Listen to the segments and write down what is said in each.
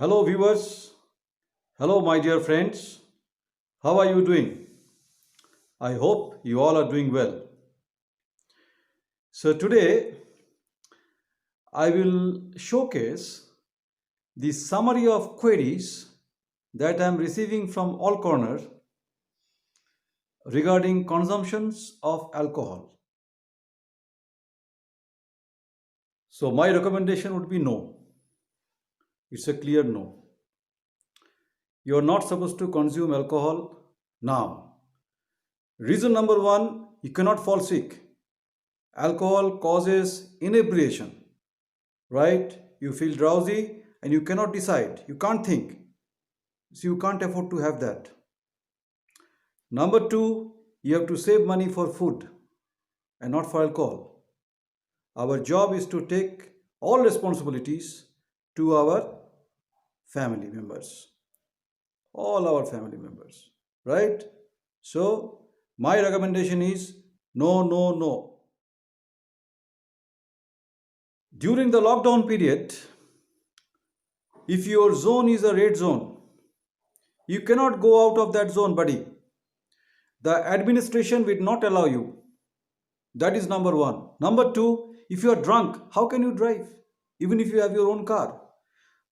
Hello, viewers. Hello, my dear friends. How are you doing? I hope you all are doing well. So, today I will showcase the summary of queries that I am receiving from all corners regarding consumptions of alcohol. So, my recommendation would be no. It's a clear no. You are not supposed to consume alcohol now. Reason number one, you cannot fall sick. Alcohol causes inebriation, right? You feel drowsy and you cannot decide. You can't think. So you can't afford to have that. Number two, you have to save money for food and not for alcohol. Our job is to take all responsibilities to our family members, all our family members, right? So my recommendation is no, no, no. During the lockdown period, if your zone is a red zone, you cannot go out of that zone, buddy. The administration will not allow you. That is number one. Number two, if you are drunk, how can you drive? Even if you have your own car.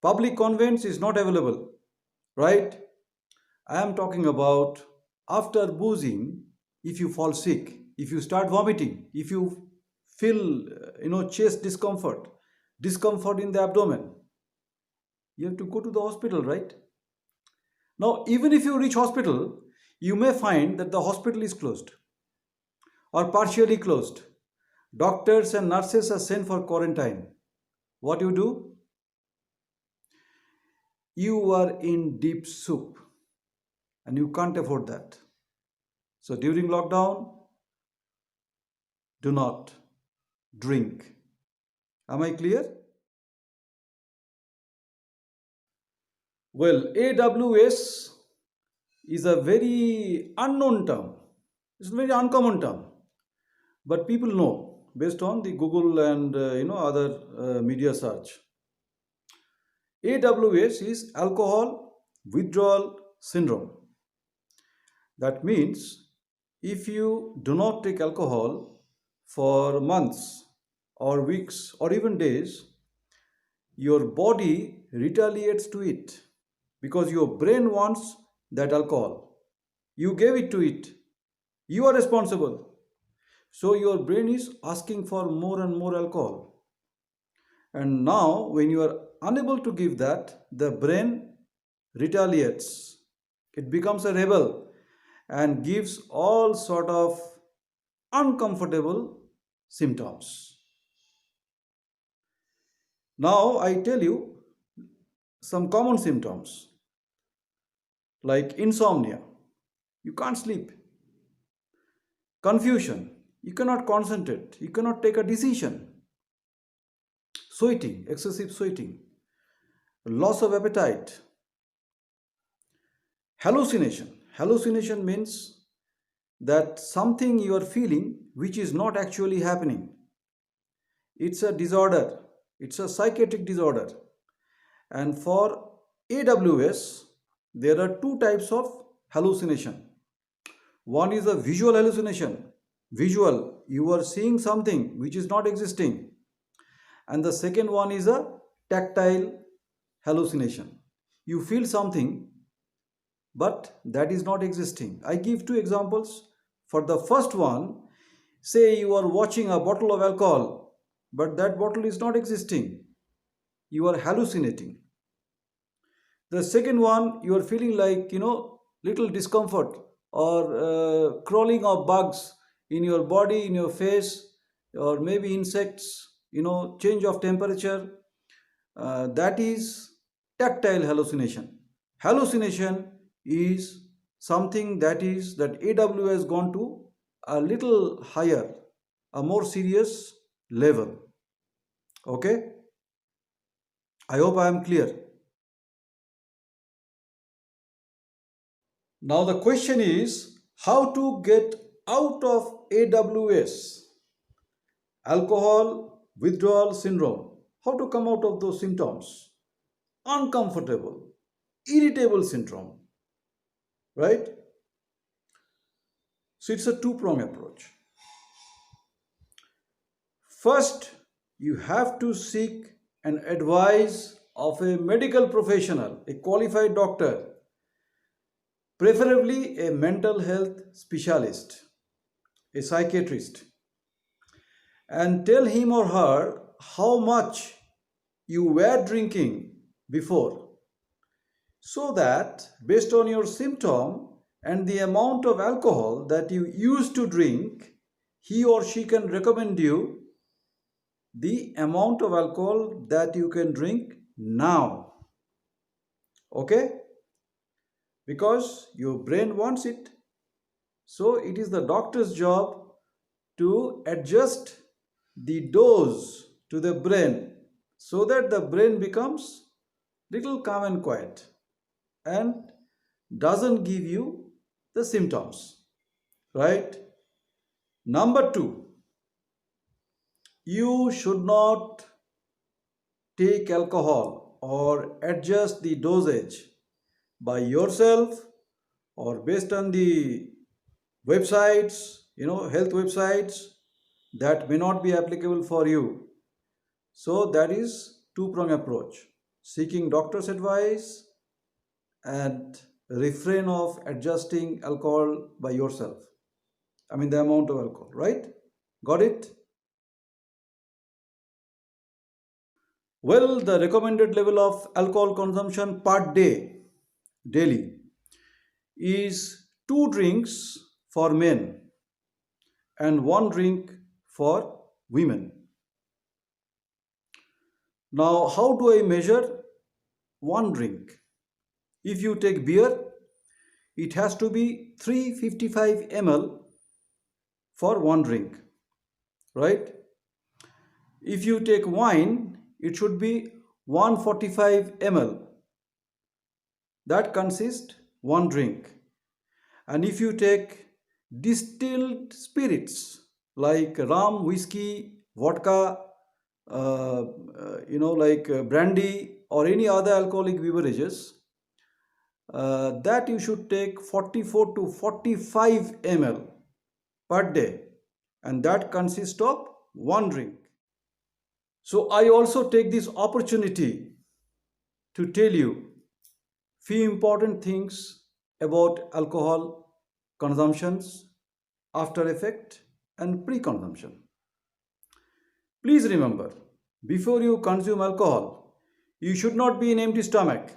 Public conveyance is not available, right? I am talking about after boozing, if you fall sick, if you start vomiting, if you feel, chest discomfort, discomfort in the abdomen, you have to go to the hospital, right? Now, even if you reach hospital, you may find that the hospital is closed or partially closed. Doctors and nurses are sent for quarantine. What do? You are in deep soup and you can't afford that. So during lockdown, do not drink. Am I clear? Well, AWS is a very unknown term. It's a very uncommon term. But people know based on the Google and other media search. AWS is alcohol withdrawal syndrome. That means if you do not take alcohol for months or weeks or even days, your body retaliates to it because your brain wants that alcohol. You gave it to it. You are responsible. So your brain is asking for more and more alcohol. And now when you are unable to give that, the brain retaliates. It becomes a rebel and gives all sort of uncomfortable symptoms. Now I tell you some common symptoms like insomnia. You can't sleep. Confusion. You cannot concentrate. You cannot take a decision. Sweating, excessive sweating. Loss of appetite. Hallucination. Hallucination means that something you are feeling which is not actually happening. It's a disorder. It's a psychiatric disorder. And for AWS, there are two types of hallucination. One is a visual hallucination. Visual, you are seeing something which is not existing. And the second one is a tactile hallucination. You feel something, but that is not existing. I give two examples. For the first one, say you are watching a bottle of alcohol, but that bottle is not existing. You are hallucinating. The second one, you are feeling like, little discomfort or crawling of bugs in your body, in your face, or maybe insects, change of temperature. That is tactile hallucination. Hallucination is something that AW has gone to a little higher, a more serious level. Okay? I hope I am clear. Now the question is how to get out of AWS, alcohol withdrawal syndrome. How to come out of those symptoms? uncomfortable, irritable syndrome, right? So it's a two-prong approach. First, you have to seek an advice of a medical professional, a qualified doctor, preferably a mental health specialist, a psychiatrist, and tell him or her how much you were drinking before, so that based on your symptom and the amount of alcohol that you used to drink, he or she can recommend you the amount of alcohol that you can drink now. Okay? Because your brain wants it. So it is the doctor's job to adjust the dose to the brain so that the brain becomes little calm and quiet and doesn't give you the symptoms, right? Number two, you should not take alcohol or adjust the dosage by yourself or based on the websites, health websites that may not be applicable for you. So that is two-prong approach, seeking doctor's advice and refrain of adjusting alcohol by yourself. I mean the amount of alcohol, right? Got it? Well, the recommended level of alcohol consumption per day, daily, is 2 drinks for men and 1 drink for women. Now, how do I measure 1 drink? If you take beer, it has to be 355 ml for 1 drink, right? If you take wine, it should be 145 ml. That consists 1 drink. And if you take distilled spirits like rum, whiskey, vodka, brandy or any other alcoholic beverages, that you should take 44 to 45 ml per day, and that consists of 1 drink. So I also take this opportunity to tell you few important things about alcohol consumptions, after effect and pre-consumption. Please remember, before you consume alcohol, you should not be in empty stomach.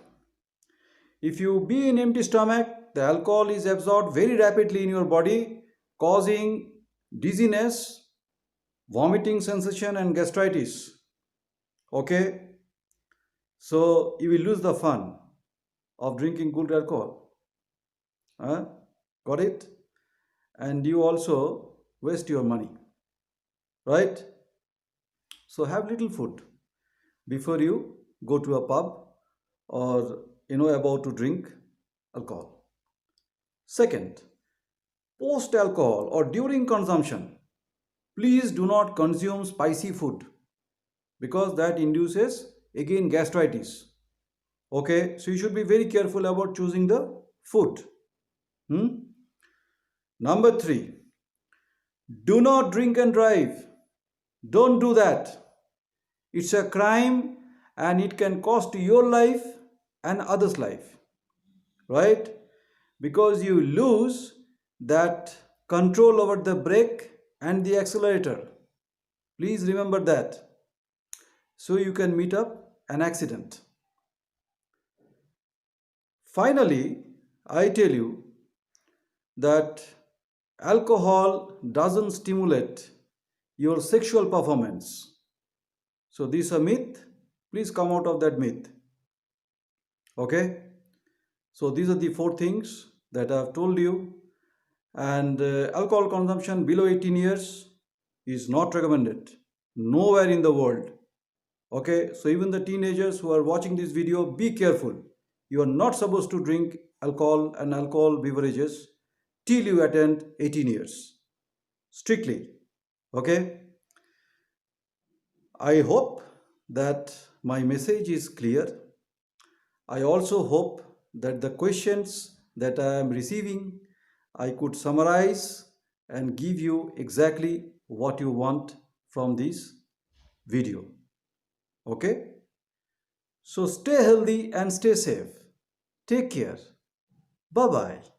If you be in empty stomach, the alcohol is absorbed very rapidly in your body, causing dizziness, vomiting sensation and gastritis. Okay? So you will lose the fun of drinking good alcohol. Huh? Got it? And you also waste your money. Right? So have little food before you go to a pub or about to drink alcohol. Second, post alcohol or during consumption, please do not consume spicy food because that induces again gastritis. Okay, so you should be very careful about choosing the food. Number three, do not drink and drive. Don't do that. It's a crime and it can cost your life and others' life, right? Because you lose that control over the brake and the accelerator. Please remember that. So you can meet up an accident. Finally, I tell you that alcohol doesn't stimulate your sexual performance. So this is a myth. Please come out of that myth. Okay? So these are the 4 things that I have told you. And alcohol consumption below 18 years is not recommended nowhere in the world. Okay? So even the teenagers who are watching this video, be careful. You are not supposed to drink alcohol and alcohol beverages till you attain 18 years. Strictly. Okay? I hope that my message is clear. I also hope that the questions that I am receiving, I could summarize and give you exactly what you want from this video. Okay, so stay healthy and stay safe. Take care. Bye bye.